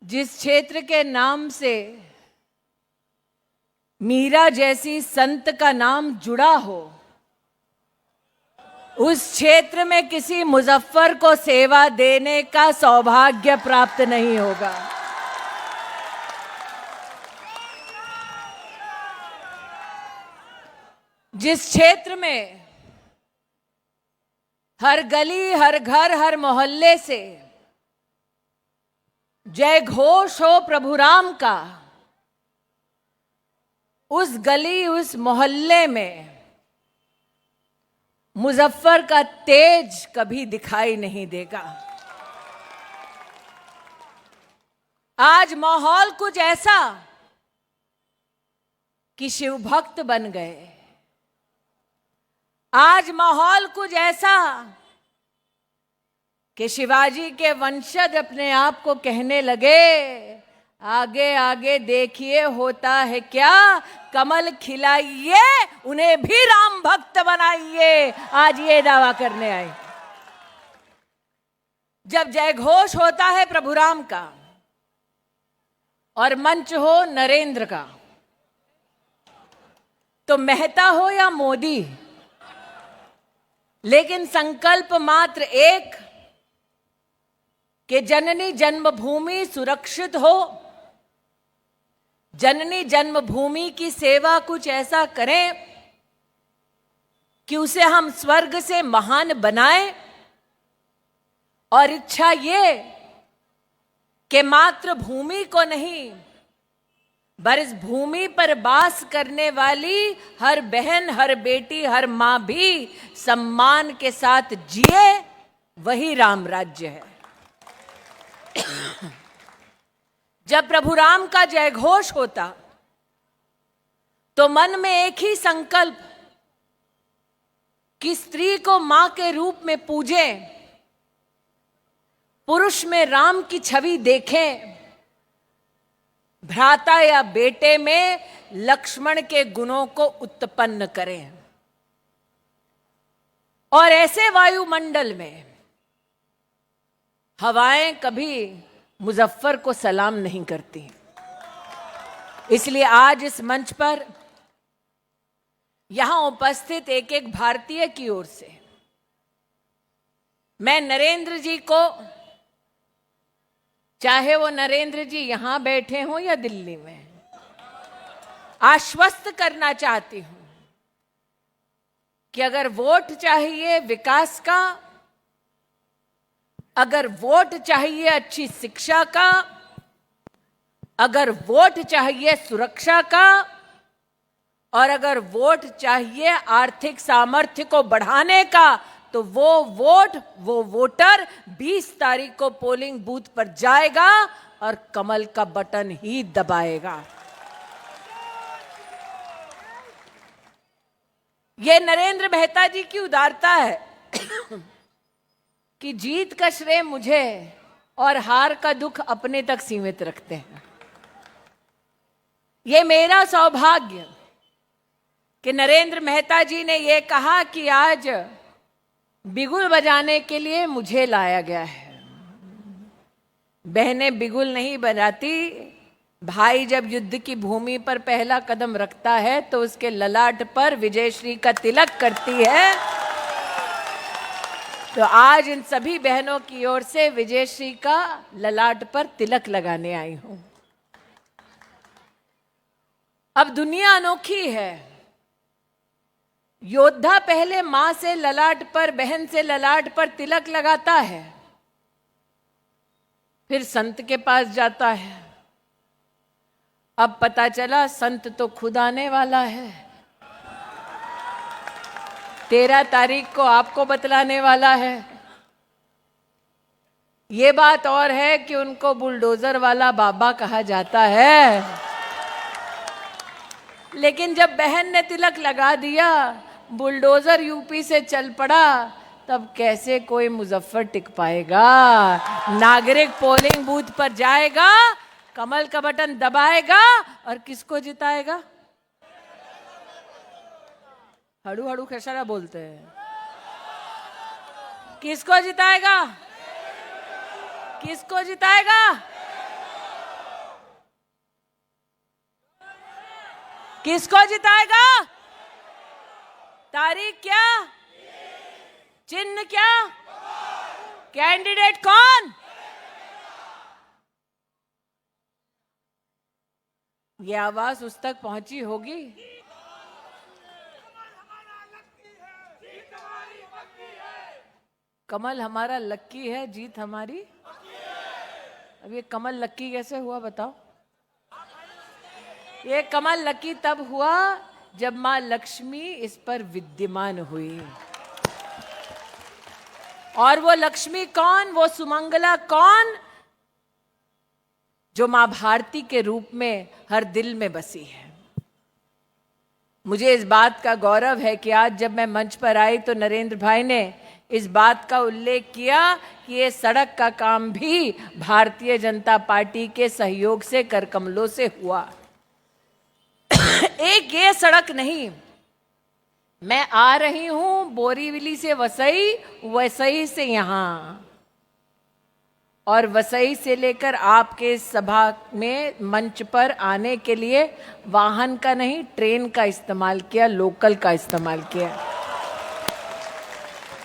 जिस क्षेत्र के नाम से मीरा जैसी संत का नाम जुड़ा हो, उस क्षेत्र में किसी मुजफ्फर को सेवा देने का सौभाग्य प्राप्त नहीं होगा। जिस क्षेत्र में हर गली, हर घर, हर मोहल्ले से जय घोष हो प्रभु राम का, उस गली, उस मोहल्ले में मुजफ्फर का तेज कभी दिखाई नहीं देगा। आज माहौल कुछ ऐसा कि शिव भक्त बन गए। आज माहौल कुछ ऐसा कि शिवाजी के वंशज अपने आप को कहने लगे, आगे आगे देखिए होता है क्या, कमल खिलाइए उन्हें भी राम भक्त बनाइए। आज ये दावा करने आए। जब जय घोष होता है प्रभु राम का और मंच हो नरेंद्र का, तो मेहता हो या मोदी, लेकिन संकल्प मात्र एक कि जननी जन्मभूमि सुरक्षित हो, जननी जन्मभूमि की सेवा कुछ ऐसा करें कि उसे हम स्वर्ग से महान बनाएं, और इच्छा ये कि मात्र भूमि को नहीं, पर इस भूमि पर वास करने वाली हर बहन, हर बेटी, हर मां भी सम्मान के साथ जिए, वही राम राज्य है। जब प्रभु राम का जय घोष होता तो मन में एक ही संकल्प कि स्त्री को मां के रूप में पूजे, पुरुष में राम की छवि देखें, भ्राता या बेटे में लक्ष्मण के गुणों को उत्पन्न करें। और ऐसे वायुमंडल में हवाएं कभी मुजफ्फर को सलाम नहीं करती। इसलिए आज इस मंच पर यहां उपस्थित एक एक भारतीय की ओर से मैं नरेंद्र जी को, चाहे वो नरेंद्र जी यहां बैठे हों या दिल्ली में, आश्वस्त करना चाहती हूं कि अगर वोट चाहिए विकास का, अगर वोट चाहिए अच्छी शिक्षा का, अगर वोट चाहिए सुरक्षा का, और अगर वोट चाहिए आर्थिक सामर्थ्य को बढ़ाने का, तो वो वोटर 20 तारीख को पोलिंग बूथ पर जाएगा और कमल का बटन ही दबाएगा। ये नरेंद्र मेहता जी की उदारता है कि जीत का श्रेय मुझे और हार का दुख अपने तक सीमित रखते हैं। ये मेरा सौभाग्य कि नरेंद्र मेहता जी ने ये कहा कि आज बिगुल बजाने के लिए मुझे लाया गया है। बहनें बिगुल नहीं बजाती। भाई जब युद्ध की भूमि पर पहला कदम रखता है तो उसके ललाट पर विजयश्री का तिलक करती है। तो आज इन सभी बहनों की ओर से विजयश्री का ललाट पर तिलक लगाने आई हूं। अब दुनिया अनोखी है। योद्धा पहले मां से ललाट पर, बहन से ललाट पर तिलक लगाता है, फिर संत के पास जाता है। अब पता चला संत तो खुद आने वाला है। 13 तारीख को आपको बतलाने वाला है। ये बात और है कि उनको बुलडोजर वाला बाबा कहा जाता है, लेकिन जब बहन ने तिलक लगा दिया, बुलडोजर यूपी से चल पड़ा, तब कैसे कोई मुजफ्फर टिक पाएगा। नागरिक पोलिंग बूथ पर जाएगा, कमल का बटन दबाएगा और किसको जिताएगा? हड़ू हड़ू खसारा बोलते हैं। किसको जिताएगा? किसको जिताएगा? किसको जिताएगा? तारीख क्या? चिन्ह क्या? कैंडिडेट कौन? ये आवाज उस तक पहुंची होगी? कमल हमारा लक्की है, जीत हमारी। अब ये कमल लक्की कैसे हुआ बताओ? ये कमल लक्की तब हुआ जब मां लक्ष्मी इस पर विद्यमान हुई। और वो लक्ष्मी कौन? वो सुमंगला कौन? जो मां भारती के रूप में हर दिल में बसी है। मुझे इस बात का गौरव है कि आज जब मैं मंच पर आई तो नरेंद्र भाई ने इस बात का उल्लेख किया कि ये सड़क का काम भी भारतीय जनता पार्टी के सहयोग से कर कमलों से हुआ। एक ये सड़क नहीं, मैं आ रही हूं बोरीवली से वसई, वसई से यहां, और वसई से लेकर आपके सभा में मंच पर आने के लिए वाहन का नहीं, ट्रेन का इस्तेमाल किया, लोकल का इस्तेमाल किया।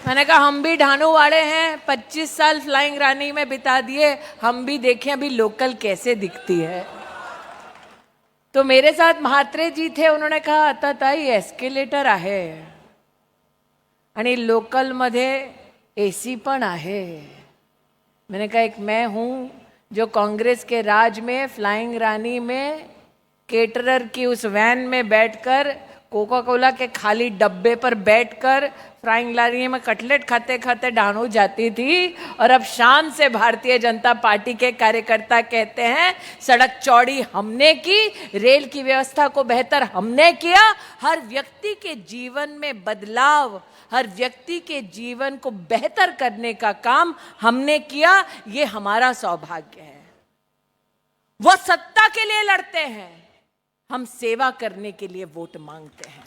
मैंने कहा हम भी ढानू वाले हैं, 25 साल फ्लाइंग रानी में बिता दिए, हम भी देखें अभी लोकल कैसे दिखती है। तो मेरे साथ म्हात्रे जी थे, उन्होंने कहा आता ताई एस्केलेटर आहे आणि लोकल मध्ये एसी पण आहे। मैंने कहा एक मैं हूं जो कांग्रेस के राज में फ्लाइंग रानी में केटरर की उस वैन में बैठकर, कोका कोला के खाली डब्बे पर बैठकर फ्लाइंग रानी में कटलेट खाते खाते ढानू जाती थी, और अब शान से भारतीय जनता पार्टी के कार्यकर्ता कहते हैं सड़क चौड़ी हमने की, रेल की व्यवस्था को बेहतर हमने किया, हर व्यक्ति के जीवन में बदलाव, हर व्यक्ति के जीवन को बेहतर करने का काम हमने किया। ये हमारा सौभाग्य है। वो सत्ता के लिए लड़ते हैं, हम सेवा करने के लिए वोट मांगते हैं।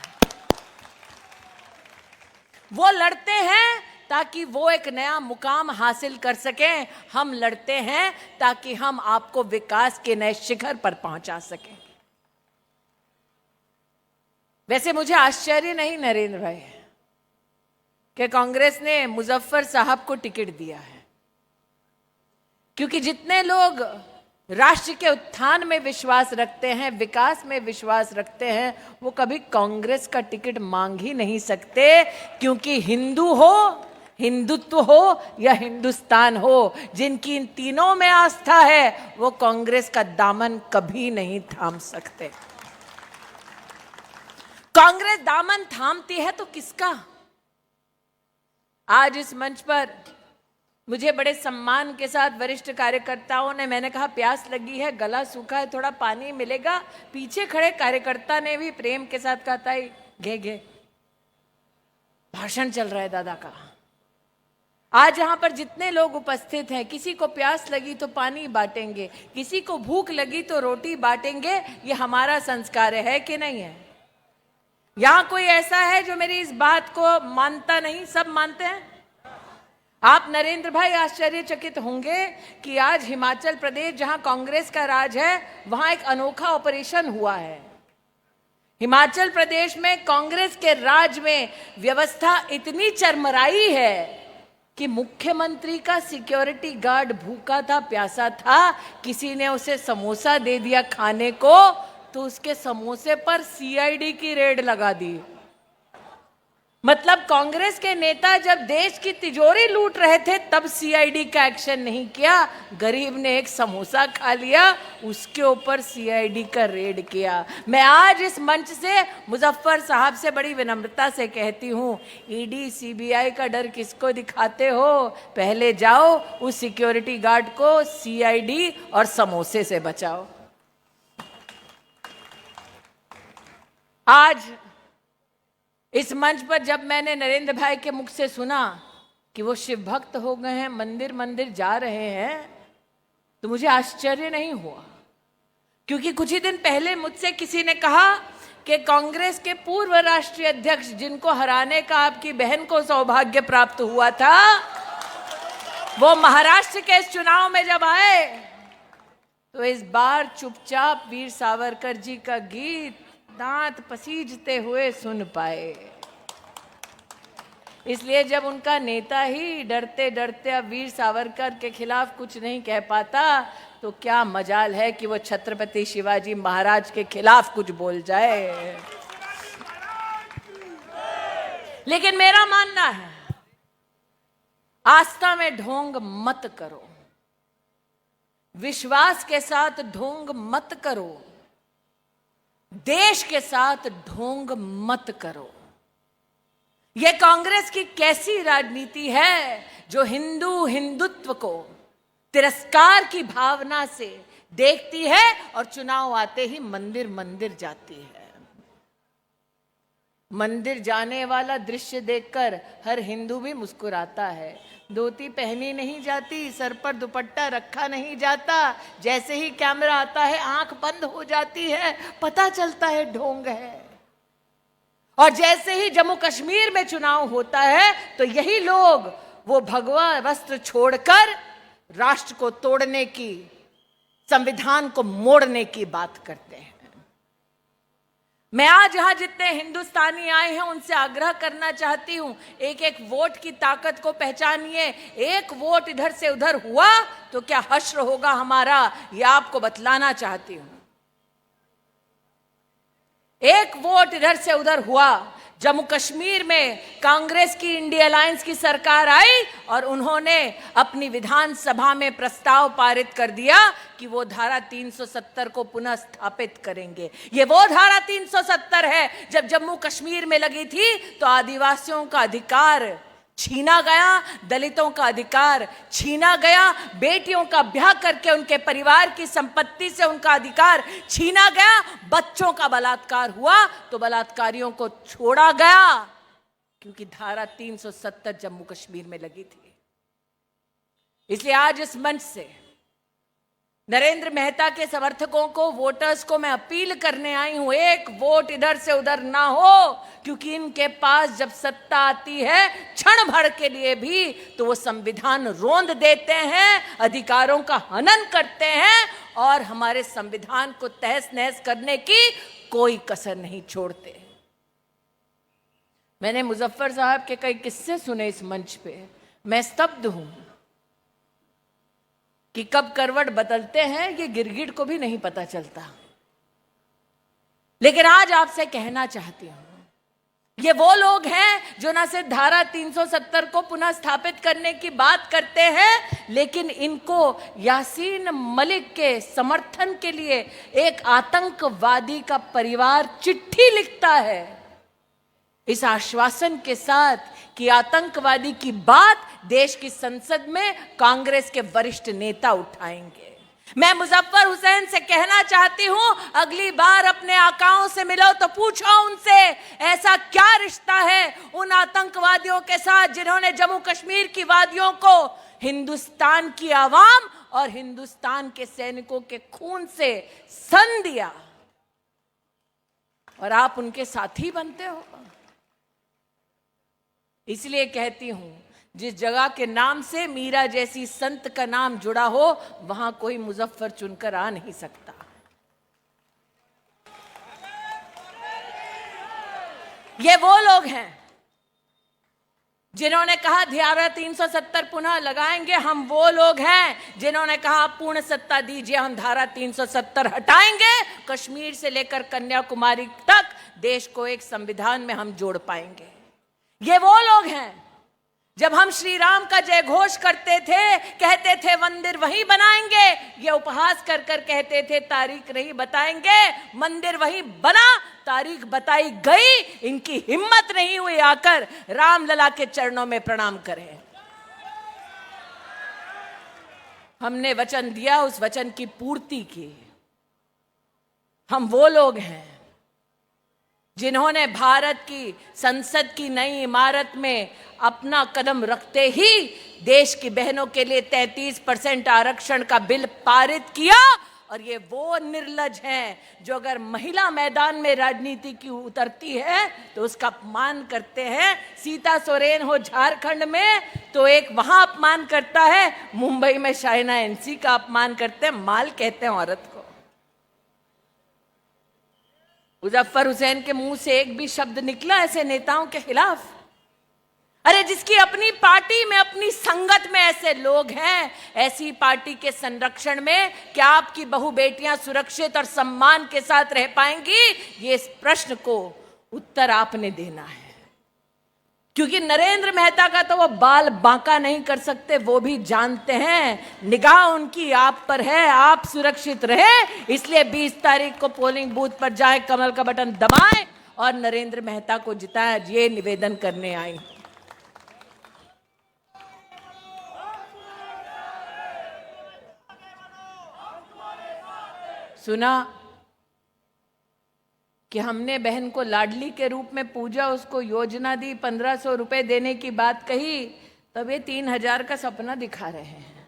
वो लड़ते हैं ताकि वो एक नया मुकाम हासिल कर सकें, हम लड़ते हैं ताकि हम आपको विकास के नए शिखर पर पहुंचा सकें। वैसे मुझे आश्चर्य नहीं नरेंद्र भाई कि कांग्रेस ने मुजफ्फर साहब को टिकट दिया है, क्योंकि जितने लोग राष्ट्र के उत्थान में विश्वास रखते हैं, विकास में विश्वास रखते हैं, वो कभी कांग्रेस का टिकट मांग ही नहीं सकते, क्योंकि हिंदू हो, हिंदुत्व हो या हिंदुस्तान हो, जिनकी इन तीनों में आस्था है वो कांग्रेस का दामन कभी नहीं थाम सकते। कांग्रेस दामन थामती है तो किसका? आज इस मंच पर मुझे बड़े सम्मान के साथ वरिष्ठ कार्यकर्ताओं ने, मैंने कहा प्यास लगी है, गला सूखा है, थोड़ा पानी मिलेगा। पीछे खड़े कार्यकर्ता ने भी प्रेम के साथ कहा ताई घे घे, भाषण चल रहा है दादा का। आज यहां पर जितने लोग उपस्थित हैं, किसी को प्यास लगी तो पानी बांटेंगे, किसी को भूख लगी तो रोटी बांटेंगे। ये हमारा संस्कार है कि नहीं है? यहां कोई ऐसा है जो मेरी इस बात को मानता नहीं? सब मानते हैं। आप नरेंद्र भाई आश्चर्यचकित होंगे कि आज हिमाचल प्रदेश जहां कांग्रेस का राज है, वहां एक अनोखा ऑपरेशन हुआ है। हिमाचल प्रदेश में कांग्रेस के राज में व्यवस्था इतनी चरमराई है कि मुख्यमंत्री का सिक्योरिटी गार्ड भूखा था, प्यासा था, किसी ने उसे समोसा दे दिया खाने को तो उसके समोसे पर सीआईडी की रेड लगा दी। मतलब कांग्रेस के नेता जब देश की तिजोरी लूट रहे थे तब सीआईडी का एक्शन नहीं किया, गरीब ने एक समोसा खा लिया उसके ऊपर सीआईडी का रेड किया। मैं आज इस मंच से मुजफ्फर साहब से बड़ी विनम्रता से कहती हूं, ईडी सीबीआई का डर किसको दिखाते हो? पहले जाओ उस सिक्योरिटी गार्ड को सीआईडी और समोसे से बचाओ। आज इस मंच पर जब मैंने नरेंद्र भाई के मुख से सुना कि वो शिव भक्त हो गए हैं, मंदिर मंदिर जा रहे हैं, तो मुझे आश्चर्य नहीं हुआ, क्योंकि कुछ ही दिन पहले मुझसे किसी ने कहा कि कांग्रेस के पूर्व राष्ट्रीय अध्यक्ष जिनको हराने का आपकी बहन को सौभाग्य प्राप्त हुआ था, वो महाराष्ट्र के इस चुनाव में जब आए तो इस बार चुपचाप वीर सावरकर जी का गीत दांत पसीजते हुए सुन पाए। इसलिए जब उनका नेता ही डरते डरते अब वीर सावरकर के खिलाफ कुछ नहीं कह पाता, तो क्या मजाल है कि वो छत्रपति शिवाजी महाराज के खिलाफ कुछ बोल जाए। लेकिन मेरा मानना है, आस्था में ढोंग मत करो, विश्वास के साथ ढोंग मत करो, देश के साथ ढोंग मत करो। यह कांग्रेस की कैसी राजनीति है जो हिंदुत्व को तिरस्कार की भावना से देखती है और चुनाव आते ही मंदिर मंदिर जाती है। मंदिर जाने वाला दृश्य देखकर हर हिंदू भी मुस्कुराता है। धोती पहनी नहीं जाती, सर पर दुपट्टा रखा नहीं जाता, जैसे ही कैमरा आता है आंख बंद हो जाती है, पता चलता है ढोंग है। और जैसे ही जम्मू कश्मीर में चुनाव होता है तो यही लोग वो भगवा वस्त्र छोड़कर राष्ट्र को तोड़ने की, संविधान को मोड़ने की बात करते हैं। मैं आज यहां जितने हिंदुस्तानी आए हैं उनसे आग्रह करना चाहती हूं, एक एक वोट की ताकत को पहचानिए। एक वोट इधर से उधर हुआ तो क्या हश्र होगा हमारा, यह आपको बतलाना चाहती हूं। एक वोट इधर से उधर हुआ, जम्मू कश्मीर में कांग्रेस की इंडिया अलायंस की सरकार आई और उन्होंने अपनी विधानसभा में प्रस्ताव पारित कर दिया कि वो धारा 370 को पुनः स्थापित करेंगे। ये वो धारा 370 है जब जम्मू कश्मीर में लगी थी तो आदिवासियों का अधिकार छीना गया, दलितों का अधिकार छीना गया, बेटियों का ब्याह करके उनके परिवार की संपत्ति से उनका अधिकार छीना गया, बच्चों का बलात्कार हुआ तो बलात्कारियों को छोड़ा गया, क्योंकि धारा 370 जम्मू कश्मीर में लगी थी। इसलिए आज इस मंच से नरेंद्र मेहता के समर्थकों को, वोटर्स को मैं अपील करने आई हूं, एक वोट इधर से उधर ना हो, क्योंकि इनके पास जब सत्ता आती है क्षण भर के लिए भी तो वो संविधान रोंद देते हैं, अधिकारों का हनन करते हैं और हमारे संविधान को तहस नहस करने की कोई कसर नहीं छोड़ते। मैंने मुजफ्फर साहब के कई किस्से सुने इस मंच पे, मैं स्तब्ध हूं कि कब करवट बदलते हैं ये गिरगिट को भी नहीं पता चलता। लेकिन आज आपसे कहना चाहती हूं, ये वो लोग हैं जो ना सिर्फ धारा 370 को पुनः स्थापित करने की बात करते हैं, लेकिन इनको यासीन मलिक के समर्थन के लिए एक आतंकवादी का परिवार चिट्ठी लिखता है इस आश्वासन के साथ कि आतंकवादी की बात देश की संसद में कांग्रेस के वरिष्ठ नेता उठाएंगे। मैं मुजफ्फर हुसैन से कहना चाहती हूं, अगली बार अपने आकाओं से मिलो तो पूछो उनसे ऐसा क्या रिश्ता है उन आतंकवादियों के साथ जिन्होंने जम्मू कश्मीर की वादियों को हिंदुस्तान की आवाम और हिंदुस्तान के सैनिकों के खून से सन दिया और आप उनके साथी बनते हो। इसलिए कहती हूं, जिस जगह के नाम से मीरा जैसी संत का नाम जुड़ा हो वहां कोई मुजफ्फर चुनकर आ नहीं सकता। ये वो लोग हैं जिन्होंने कहा धारा 370 पुनः लगाएंगे, हम वो लोग हैं जिन्होंने कहा पूर्ण सत्ता दीजिए, हम धारा 370 हटाएंगे, कश्मीर से लेकर कन्याकुमारी तक देश को एक संविधान में हम जोड़ पाएंगे। ये वो लोग हैं जब हम श्री राम का जय घोष करते थे, कहते थे मंदिर वहीं बनाएंगे, ये उपहास कर कर कहते थे तारीख नहीं बताएंगे, मंदिर वहीं बना, तारीख बताई गई, इनकी हिम्मत नहीं हुई आकर रामलला के चरणों में प्रणाम करें। हमने वचन दिया, उस वचन की पूर्ति की। हम वो लोग हैं जिन्होंने भारत की संसद की नई इमारत में अपना कदम रखते ही देश की बहनों के लिए 33% आरक्षण का बिल पारित किया। और ये वो निर्लज हैं जो अगर महिला मैदान में राजनीति की उतरती है तो उसका अपमान करते हैं। सीता सोरेन हो झारखंड में तो एक वहां अपमान करता है, मुंबई में शाइना एनसी का अपमान करते हैं, माल कहते हैं औरत को। मुजफ्फर हुसैन के मुंह से एक भी शब्द निकला ऐसे नेताओं के खिलाफ? अरे जिसकी अपनी पार्टी में, अपनी संगत में ऐसे लोग हैं, ऐसी पार्टी के संरक्षण में क्या आपकी बहू बेटियां सुरक्षित और सम्मान के साथ रह पाएंगी? ये इस प्रश्न को उत्तर आपने देना है। क्योंकि नरेंद्र मेहता का तो वो बाल बांका नहीं कर सकते, वो भी जानते हैं। निगाह उनकी आप पर है, आप सुरक्षित रहे, इसलिए 20 तारीख को पोलिंग बूथ पर जाए, कमल का बटन दबाएं और नरेंद्र मेहता को जिताएं। ये निवेदन करने आई। सुना कि हमने बहन को लाडली के रूप में पूजा, उसको योजना दी, 1500 रुपए देने की बात कही, तब ये 3000 का सपना दिखा रहे हैं।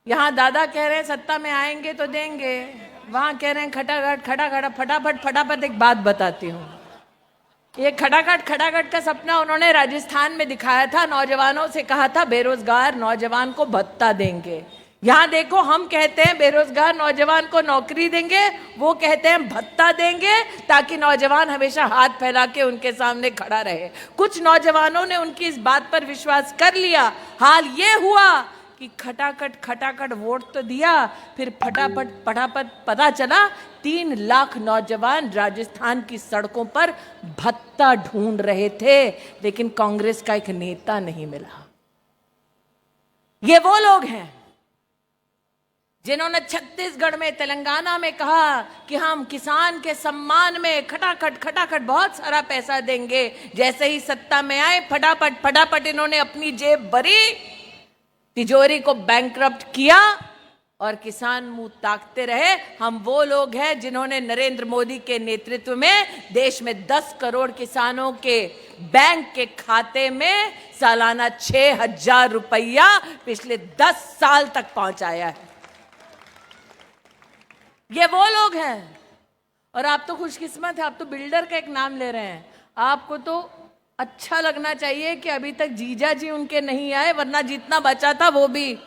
यहां दादा कह रहे हैं सत्ता में आएंगे तो देंगे, वहां कह रहे हैं खटाखट खटाखट फटाफट फटाफट। एक बात बताती हूं, ये खटाखट खटाखट का सपना उन्होंने राजस्थान में दिखाया था, नौजवानों से कहा था बेरोजगार नौजवान को भत्ता देंगे। यहां देखो, हम कहते हैं बेरोजगार नौजवान को नौकरी देंगे, वो कहते हैं भत्ता देंगे, ताकि नौजवान हमेशा हाथ फैला के उनके सामने खड़ा रहे। कुछ नौजवानों ने उनकी इस बात पर विश्वास कर लिया। हाल ये हुआ कि खटाखट खटाखट वोट तो दिया, फिर फटाफट फटाफट पता चला 3 लाख नौजवान राजस्थान की सड़कों पर भत्ता ढूंढ रहे थे, लेकिन कांग्रेस का एक नेता नहीं मिला। ये वो लोग हैं जिन्होंने छत्तीसगढ़ में, तेलंगाना में कहा कि हम किसान के सम्मान में खटाखट खटाखट बहुत सारा पैसा देंगे। जैसे ही सत्ता में आए, फटाफट फटाफट इन्होंने अपनी जेब भरी, तिजोरी को बैंकरप्ट किया और किसान मुंह ताकते रहे। हम वो लोग हैं जिन्होंने नरेंद्र मोदी के नेतृत्व में देश में 10 करोड़ किसानों के बैंक के खाते में सालाना 6000 रुपया पिछले 10 साल तक पहुंचाया है। ये वो लोग हैं। और आप तो खुशकिस्मत है, आप तो बिल्डर का एक नाम ले रहे हैं। आपको तो अच्छा लगना चाहिए कि अभी तक जीजा जी उनके नहीं आए, वरना जितना बचा था वो भी।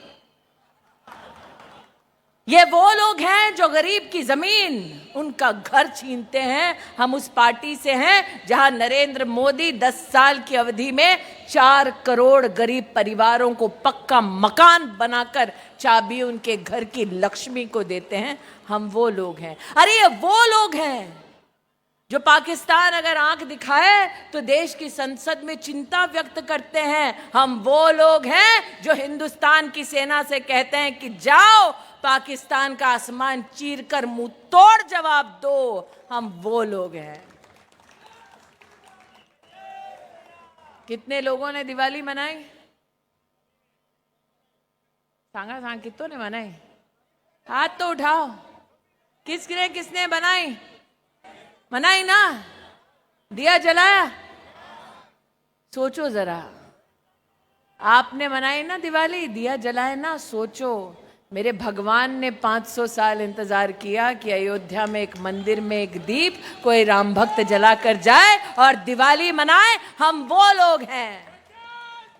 ये वो लोग हैं जो गरीब की जमीन, उनका घर छीनते हैं। हम उस पार्टी से हैं जहां नरेंद्र मोदी 10 साल की अवधि में 4 करोड़ गरीब परिवारों को पक्का मकान बनाकर चाबी उनके घर की लक्ष्मी को देते हैं। हम वो लोग हैं। अरे ये वो लोग हैं जो पाकिस्तान अगर आंख दिखाए तो देश की संसद में चिंता व्यक्त करते हैं। हम वो लोग हैं जो हिंदुस्तान की सेना से कहते हैं कि जाओ पाकिस्तान का आसमान चीरकर मुंह तोड़ जवाब दो। हम वो लोग हैं। कितने लोगों ने दिवाली मनाई? सांगा सांग कितों ने मनाई? हाथ तो उठाओ। किसने बनाई? मनाई ना? दिया जलाया? सोचो जरा, आपने मनाई ना दिवाली, दिया जलाए ना? सोचो, मेरे भगवान ने 500 साल इंतजार किया कि अयोध्या में एक मंदिर में एक दीप कोई राम भक्त जलाकर जाए और दिवाली मनाए। हम वो लोग हैं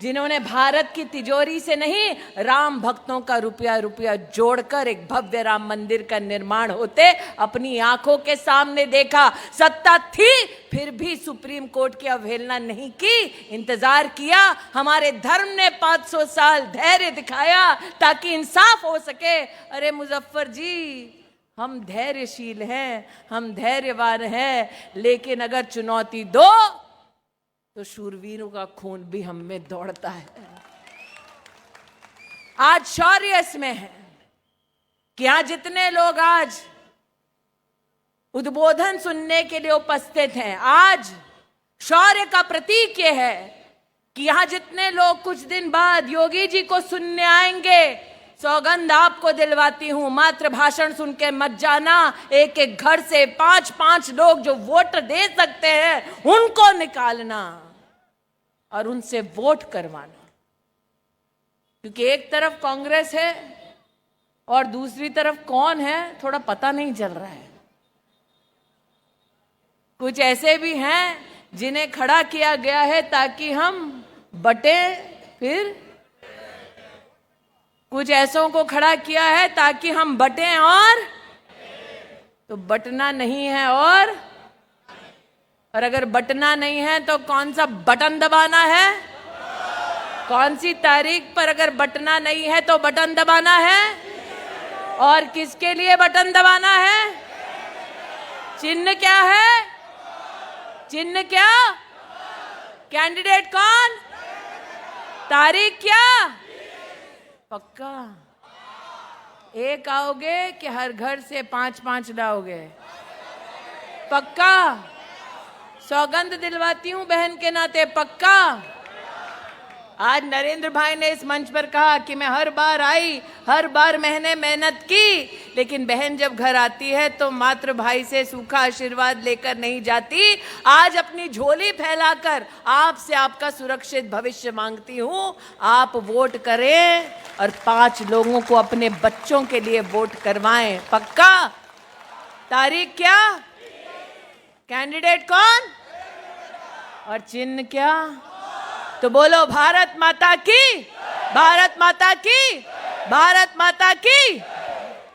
जिन्होंने भारत की तिजोरी से नहीं, राम भक्तों का रुपया रुपया जोड़कर एक भव्य राम मंदिर का निर्माण होते अपनी आंखों के सामने देखा। सत्ता थी फिर भी सुप्रीम कोर्ट की अवहेलना नहीं की, इंतजार किया। हमारे धर्म ने 500 साल धैर्य दिखाया ताकि इंसाफ हो सके। अरे मुजफ्फर जी, हम धैर्यशील हैं, हम धैर्यवान हैं, लेकिन अगर चुनौती दो तो शूरवीरों का खून भी हम में दौड़ता है। आज शौर्य इसमें है कि यहां जितने लोग आज उद्बोधन सुनने के लिए उपस्थित हैं, आज शौर्य का प्रतीक यह है कि यहां जितने लोग कुछ दिन बाद योगी जी को सुनने आएंगे, सौगंध आपको दिलवाती हूं, मात्र भाषण सुन के मत जाना। एक एक घर से 5-5 लोग जो वोट दे सकते हैं उनको निकालना और उनसे वोट करवाना। क्योंकि एक तरफ कांग्रेस है और दूसरी तरफ कौन है थोड़ा पता नहीं चल रहा है। कुछ ऐसे भी हैं जिन्हें खड़ा किया गया है ताकि हम बटे, फिर कुछ ऐसों को खड़ा किया है ताकि हम बटें, और तो बटना नहीं है, और अगर बटना नहीं है तो कौन सा बटन दबाना है? कौन सी तारीख पर अगर बटना नहीं है तो बटन दबाना है? और किसके लिए बटन दबाना है? चिन्ह क्या है? चिन्ह क्या? कैंडिडेट कौन? तारीख क्या? पक्का? एक आओगे कि हर घर से 5-5 लाओगे? पक्का? सौगंध दिलवाती हूं बहन के नाते, पक्का? आज नरेंद्र भाई ने इस मंच पर कहा कि मैं हर बार आई, हर बार मैंने मेहनत की, लेकिन बहन जब घर आती है तो मात्र भाई से सूखा आशीर्वाद लेकर नहीं जाती। आज अपनी झोली फैलाकर आपसे आपका सुरक्षित भविष्य मांगती हूं। आप वोट करें और 5 लोगों को अपने बच्चों के लिए वोट करवाएं। पक्का? तारीख क्या? कैंडिडेट कौन? और चिन्ह क्या? तो बोलो भारत माता की, भारत माता की, भारत माता की।